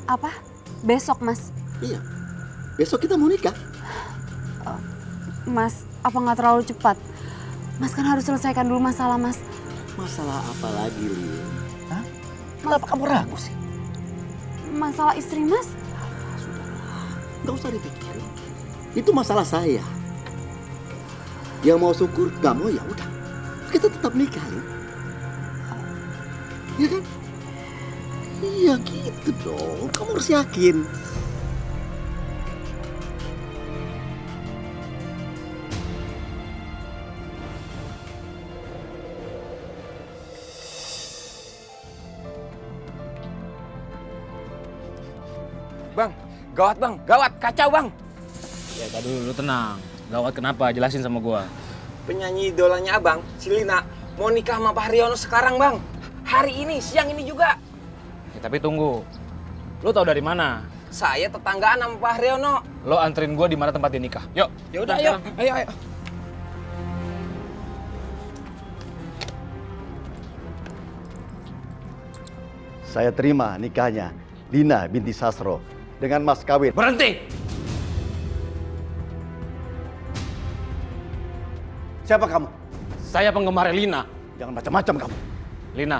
Apa? Besok, Mas? Iya, besok kita mau nikah. Mas, apa nggak terlalu cepat? Mas kan harus selesaikan dulu masalah, Mas. Masalah apa lagi, Lin? Hah? Mas, Kenapa kamu ragu sih? masalah istri, Mas? Nggak usah dipikirin. Itu masalah saya. Yang mau syukur, nggak mau ya udah. Kita tetap nikah, Lin. Iya kan? Iya gitu dong. Kamu harus yakin. Bang, gawat bang, gawat, kacau bang. Ya tadi dulu, lu tenang. Gawat kenapa? Jelasin sama gua. Penyanyi idolanya abang, si Lina, mau nikah sama Pak Haryono sekarang bang. Hari ini, siang ini juga. Ya, tapi tunggu. Lu tau dari mana? Saya tetanggaan sama Pak Haryono. Lo anterin gua di mana tempat dia nikah. Yuk. Ya udah, ayo, ayo. Saya terima nikahnya Lina binti Sastro dengan mas kawin. Berhenti! Siapa kamu? Saya penggemar Lina. Jangan macam-macam kamu. Lina,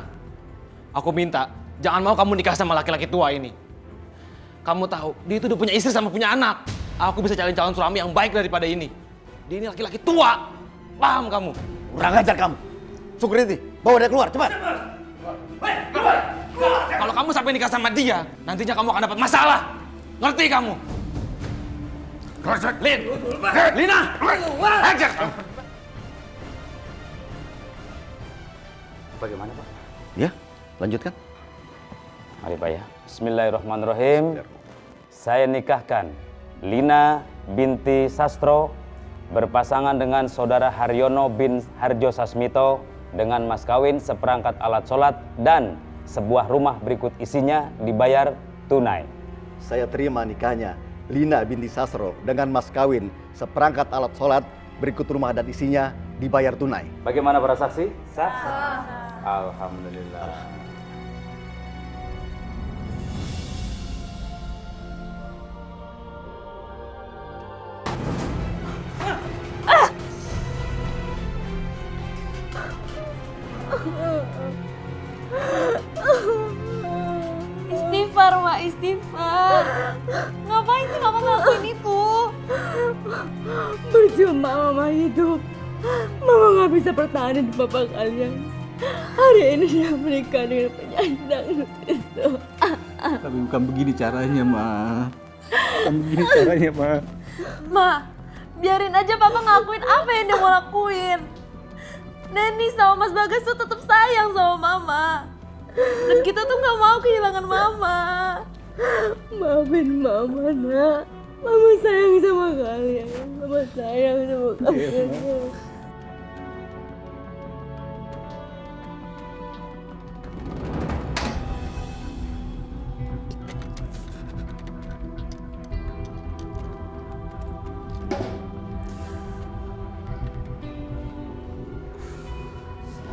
aku minta jangan mau kamu nikah sama laki-laki tua ini. Kamu tahu, dia itu udah punya istri sama punya anak. Aku bisa cari calon suami yang baik daripada ini. Dia ini laki-laki tua. Paham kamu? Kurang ajar kamu. Sukriti, bawa dia keluar, cepat. Kalau kamu sampai nikah sama dia, nantinya kamu akan dapat masalah. Ngerti kamu? Lin! Lina! Hajar! Bagaimana, Pak? Ya, lanjutkan. Mari Pak ya. Bismillahirrahmanirrahim. Saya nikahkan Lina binti Sastro berpasangan dengan saudara Haryono bin Harjo Sasmito dengan mas kawin seperangkat alat sholat dan sebuah rumah berikut isinya dibayar tunai. Saya terima nikahnya Lina binti Sastro dengan mas kawin seperangkat alat sholat berikut rumah dan isinya dibayar tunai. Bagaimana para saksi? Sah? Alhamdulillah. Istighfar, Mak, istighfar. Ngapain sih Mama ngelakuin itu? Percuma Mama hidup. Mama nggak bisa pertahanin bapak kalian. Hari ini dia menikah dengan penyanyi dangdut itu. Tapi bukan begini caranya, Ma. Bukan begini caranya, Ma. Ma, biarin aja Papa ngelakuin apa yang dia mau lakuin. Neni sama Mas Bagas tuh tetap sayang sama Mama. Dan kita tuh nggak mau kehilangan Mama. Maafin Mama, nak. Mama sayang sama kalian. Mama sayang sama kalian.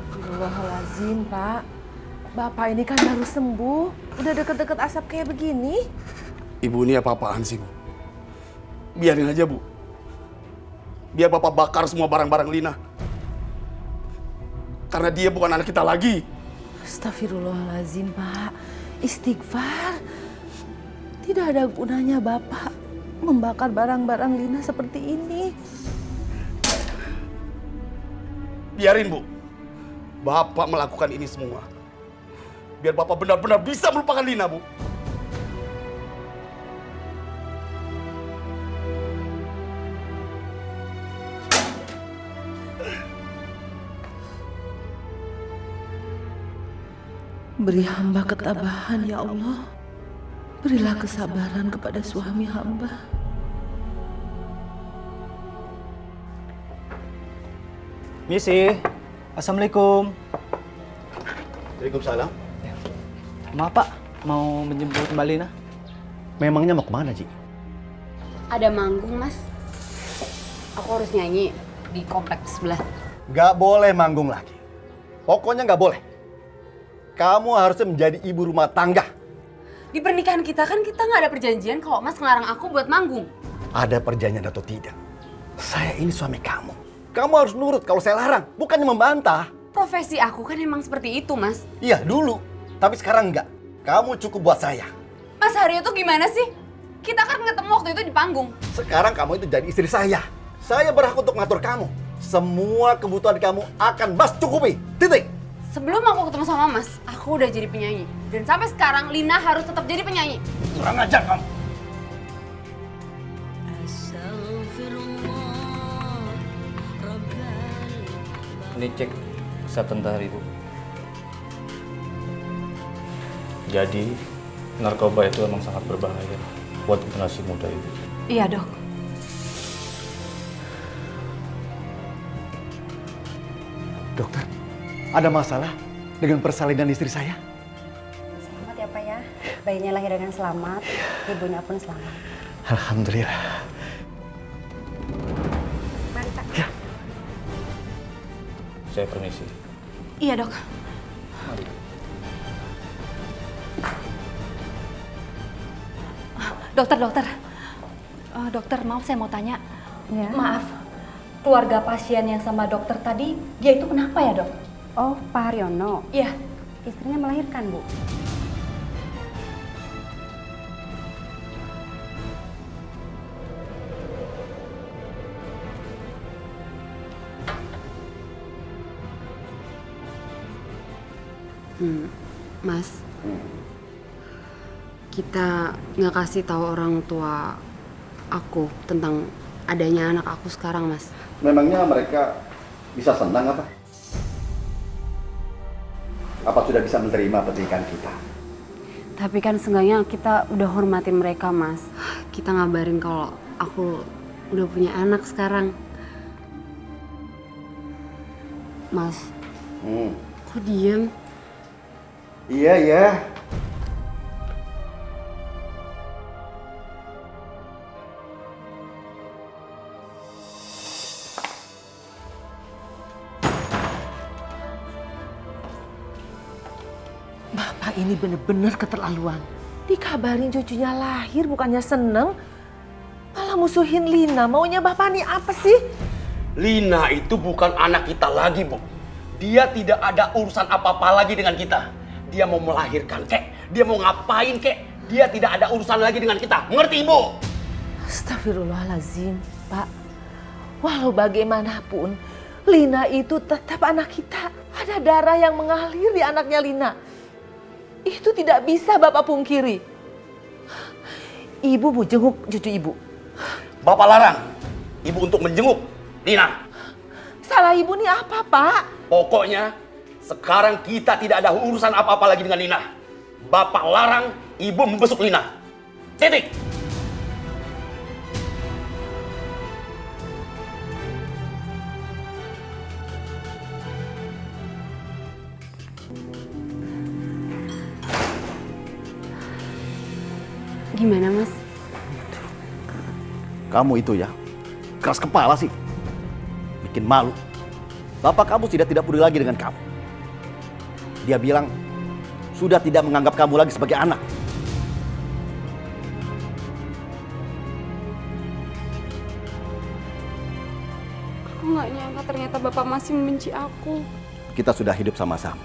Astagfirullahaladzim, Pak. Bapak ini kan baru sembuh. Udah deket-deket asap kayak begini. Ibu ini apa-apaan sih, Bu? Biarin aja, Bu. Biar Bapak bakar semua barang-barang Lina. Karena dia bukan anak kita lagi. Astagfirullahaladzim, Pak. Istighfar. Tidak ada gunanya Bapak membakar barang-barang Lina seperti ini. Biarin, Bu. Bapak melakukan ini semua. Biar Bapak benar-benar bisa melupakan Lina, Bu. Beri hamba ketabahan, ya Allah. Berilah kesabaran kepada suami hamba. Misi, Assalamualaikum. Waalaikumsalam. Maaf Pak, mau menjemput Mbak Lina? Memangnya mau kemana, Ji? Ada manggung, Mas. Aku harus nyanyi di kompleks sebelah. Nggak boleh manggung lagi. Pokoknya nggak boleh. Kamu harusnya menjadi ibu rumah tangga. Di pernikahan kita kan kita nggak ada perjanjian kalau Mas ngelarang aku buat manggung. Ada perjanjian atau tidak? Saya ini suami kamu. Kamu harus nurut kalau saya larang, bukannya membantah. Profesi aku kan emang seperti itu, Mas. Iya, dulu. Tapi sekarang enggak. Kamu cukup buat saya. Mas Haryo tuh gimana sih? Kita kan ketemu waktu itu di panggung. Sekarang kamu itu jadi istri saya. Saya berhak untuk ngatur kamu. Semua kebutuhan kamu akan Mas cukupi. Titik. Sebelum aku ketemu sama Mas, aku udah jadi penyanyi. Dan sampai sekarang Lina harus tetap jadi penyanyi. Kurang ajar kamu. Ini cek September itu. Jadi narkoba itu emang sangat berbahaya buat generasi muda itu. Iya, Dok. Dokter, ada masalah dengan persalinan istri saya? Selamat ya Pak ya. Bayinya lahir dengan selamat, ibunya pun selamat. Alhamdulillah. Mari Pak. Ya. Saya permisi. Iya, Dok. Mari. Dokter, maaf saya mau tanya. Ya. Maaf, keluarga pasien yang sama dokter tadi, dia itu kenapa ya dok? Oh, Pak Haryono. Iya. Istrinya melahirkan, Bu. Mas, kita nggak kasih tahu orang tua aku tentang adanya anak aku sekarang, Mas. Memangnya mereka bisa senang apa? Apa sudah bisa menerima pernikahan kita? Tapi kan seenggaknya kita udah hormatin mereka, Mas. Kita ngabarin kalau aku udah punya anak sekarang. Mas, kok diem? Iya, ya. Bapak ini bener-bener keterlaluan. Dikabarin cucunya lahir bukannya seneng, malah musuhin Lina. Maunya Bapak nih apa sih? Lina itu bukan anak kita lagi, Bu. Dia tidak ada urusan apa-apa lagi dengan kita. Dia mau melahirkan kek, dia mau ngapain kek, dia tidak ada urusan lagi dengan kita. Mengerti, Ibu? Astagfirullahaladzim, Pak. Walau bagaimanapun, Lina itu tetap anak kita. Ada darah yang mengalir di anaknya Lina. Itu tidak bisa Bapak pungkiri. Ibu mau jenguk cucu Ibu. Bapak larang Ibu untuk menjenguk Lina. Salah Ibu nih apa, Pak? Pokoknya sekarang kita tidak ada urusan apa-apa lagi dengan Lina. Bapak larang Ibu membesuk Lina. Titik. Gimana, Mas? Kamu itu ya, keras kepala sih. Bikin malu. Bapak kamu tidak peduli lagi dengan kamu. Dia bilang sudah tidak menganggap kamu lagi sebagai anak. Aku nggak nyangka ternyata Bapak masih membenci aku. Kita sudah hidup sama-sama.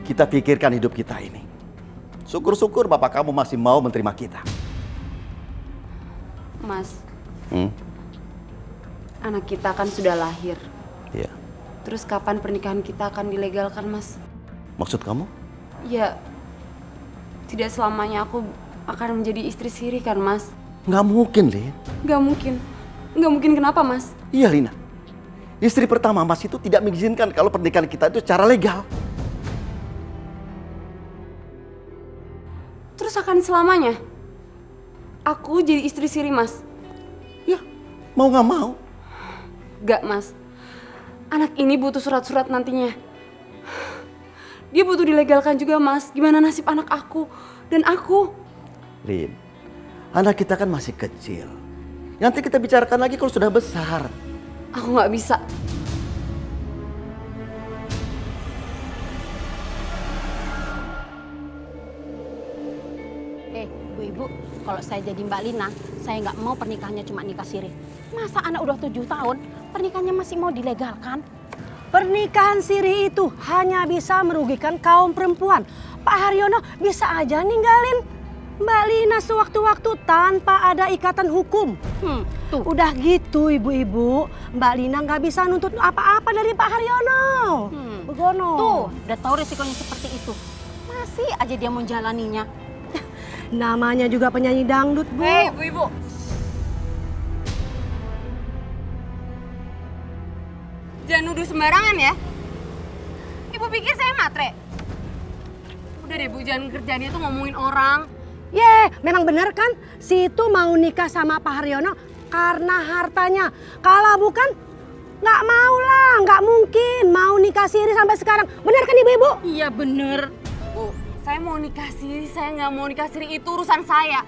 Kita pikirkan hidup kita ini. Syukur-syukur Bapak kamu masih mau menerima kita. Mas, anak kita kan sudah lahir. Iya. Terus kapan pernikahan kita akan dilegalkan, Mas? Maksud kamu? Ya, tidak selamanya aku akan menjadi istri siri kan, Mas? Nggak mungkin, Lin. Nggak mungkin. Nggak mungkin kenapa, Mas? Iya, Lina. Istri pertama Mas itu tidak mengizinkan kalau pernikahan kita itu secara legal. Terus akan selamanya aku jadi istri siri, Mas? Ya, mau nggak mau. Nggak, Mas. Anak ini butuh surat-surat nantinya. Dia butuh dilegalkan juga, Mas. Gimana nasib anak aku dan aku? Lin, anak kita kan masih kecil. Nanti kita bicarakan lagi kalau sudah besar. Aku nggak bisa. Bu-ibu, kalau saya jadi Mbak Lina, saya nggak mau pernikahannya cuma nikah siri. Masa anak udah 7 tahun, pernikahannya masih mau dilegalkan? Pernikahan siri itu hanya bisa merugikan kaum perempuan. Pak Haryono bisa aja ninggalin Mbak Lina sewaktu-waktu tanpa ada ikatan hukum. Tuh. Udah gitu ibu-ibu, Mbak Lina nggak bisa nuntut apa-apa dari Pak Haryono. Begono. Tuh, udah tahu risikonya seperti itu. Masih aja dia mau jalaninya. Namanya juga penyanyi dangdut, Bu. Hei, ibu-ibu. Jangan nuduh sembarangan ya. Ibu pikir saya matre? Udah deh Bu, jangan kerjanya tuh ngomongin orang. Memang benar kan? Si itu mau nikah sama Pak Haryono karena hartanya. Kalau bukan, nggak mau lah, nggak mungkin mau nikah siri sampai sekarang. Benar kan ibu-ibu? Iya bener. Bu, saya mau nikah siri, saya nggak mau nikah siri, itu urusan saya.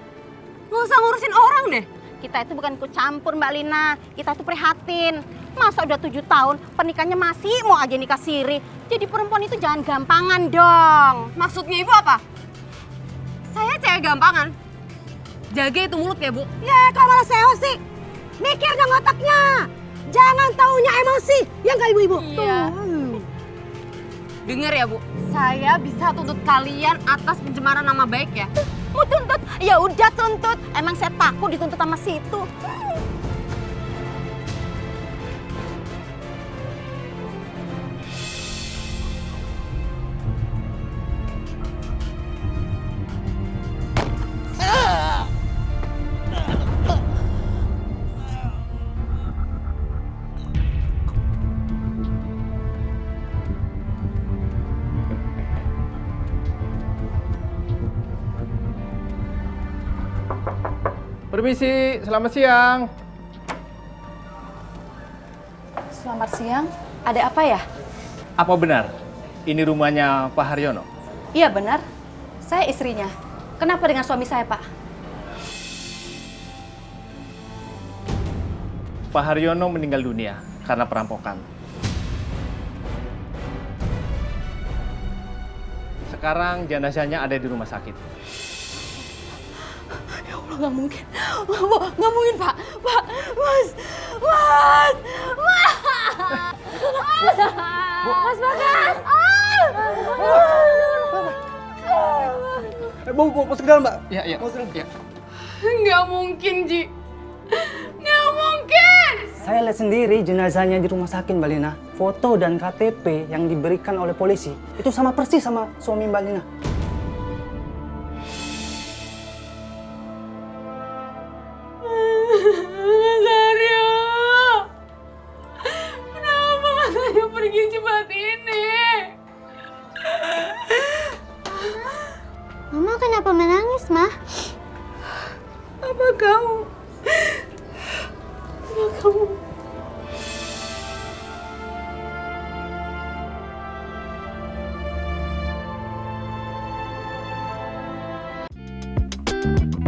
Nggak usah ngurusin orang deh. Kita itu bukan ikut campur Mbak Lina, kita tuh prihatin. Masa udah 7 tahun, pernikahannya masih mau aja nikah siri. Jadi perempuan itu jangan gampangan dong. Maksudnya ibu apa? Saya cewek gampangan. Jaga itu mulut ya Bu. Kok malah sewa sih? Mikir dong otaknya. Jangan taunya emosi, ya nggak ibu-ibu? Iya. Dengar ya Bu, saya bisa tuntut kalian atas pencemaran nama baik ya. Mau tuntut? Ya udah tuntut. Emang saya takut dituntut sama situ. Permisi, selamat siang. Selamat siang. Ada apa ya? Apa benar ini rumahnya Pak Haryono? Iya benar. Saya istrinya. Kenapa dengan suami saya, Pak? Pak Haryono meninggal dunia karena perampokan. Sekarang jenazahnya ada di rumah sakit. Ya Allah, nggak mungkin. Nggak mungkin, Pak. Pak, Mas. Mas. Mas. Mas Bagas. Bu, masuk ke dalam, Mbak. Iya. Masuk. Ya. Nggak mungkin, Ji. Nggak mungkin. Saya lihat sendiri jenazahnya di rumah sakit, Mbak Lina. Foto dan KTP yang diberikan oleh polisi itu sama persis sama suami Mbak Lina. Mas Aryo. Kenapa Mas Aryo pergi cepat ini? Mama kenapa menangis, Ma? Apa kamu? Apa kamu? Thank you.